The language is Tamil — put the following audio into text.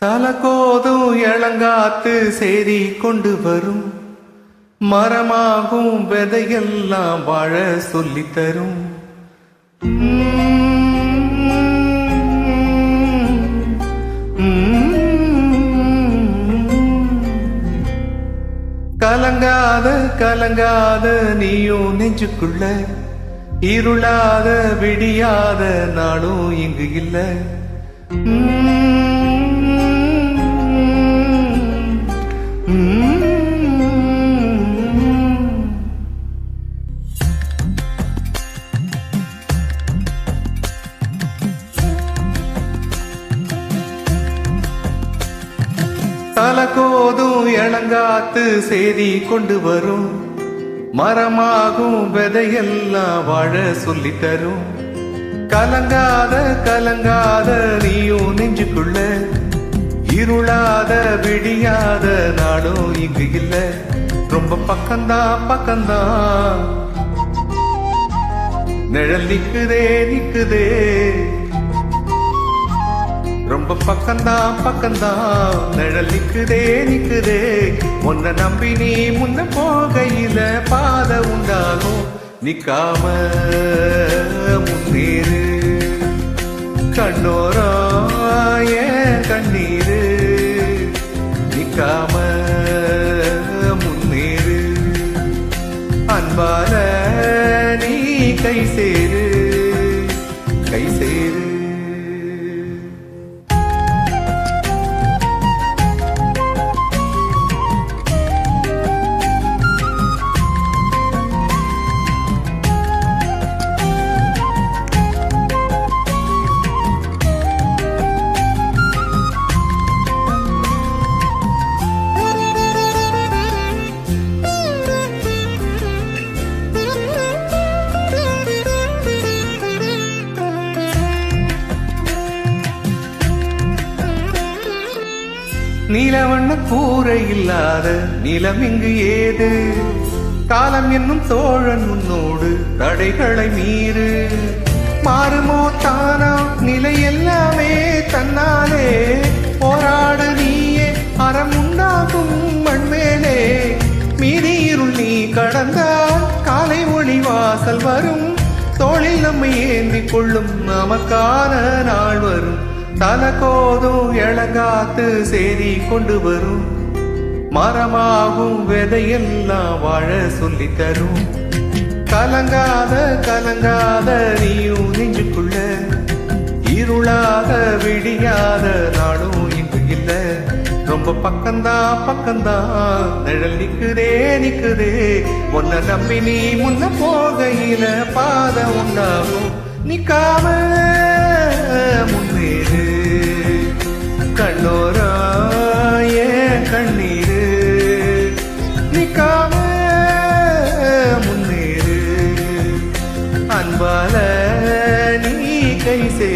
தலகோதும் இளங்காத்து சேரி கொண்டு வரும், மரமாகும் விதையெல்லாம் வாழ சொல்லித்தரும். கலங்காத கலங்காத நீயும் நெஞ்சுக்குள்ள, இருளாத விடியாத நாளும் இங்கு இல்ல. தலகோதும் இளங்காத்து சேதி கொண்டு வரும், மரமாகும் விதையெல்லாம் வாழ சொல்லித்தரும். கலங்காத கலங்காத நீயும் நெஞ்சுக்குள்ள, இருளாத விடியாத நாளும் இங்கு இல்ல. ரொம்ப பக்கம்தான் பக்கம்தான் நிழல் நிக்குதே நிக்குதே, ரொம்ப பக்கம்தான் பக்கம்தான் நிழல் நிக்குதே நிக்குதே. உன்னை நம்பி நீ முன்ன போகையில பாதை உண்டாகும், நிக்காம முன்னேறு. கண்ணோராய கண்ணீரு, நிக்காம முன்னேறு. அன்பால நீ கை சேரு கை சேரு. நீலவண்ண கூரை இல்லாத நிலம் இங்கு ஏது, காலம் என்னும் தோழன் உன்னோடு தடைகளை மீறு. மாறுமோ தானா நிலை எல்லாமே தன்னாலே, போராடு நீயே அறம் உண்டாகும் மண்மேலே. மீதியிருள் நீ கடந்தால் காலை ஒளி வாசல் வரும், தோளில் நம்மை ஏந்தி கொள்ளும் நமக்கான நாள் வரும். தலகோதும் இளங்காத்து சேதி கொண்டு வரும், மரமாகும் விதையெல்லாம் வாழ சொல்லித்தரும். கலங்காத கலங்காத நீயும் நெஞ்சுக்குள்ள, இருளாத விடியாத நாளும் இங்கு இல்ல. ரொம்ப பக்கம்தான் பக்கம்தான் நிழல் நிக்குதே நிக்குதே. உன்னை நம்பி நீ முன்ன போகையில பாதை உண்டாகும், நிக்காம முன்னேறு. கண்ணோராய கண்ணீரு, நிக்காம முன்னேறு. அன்பால நீ கை சே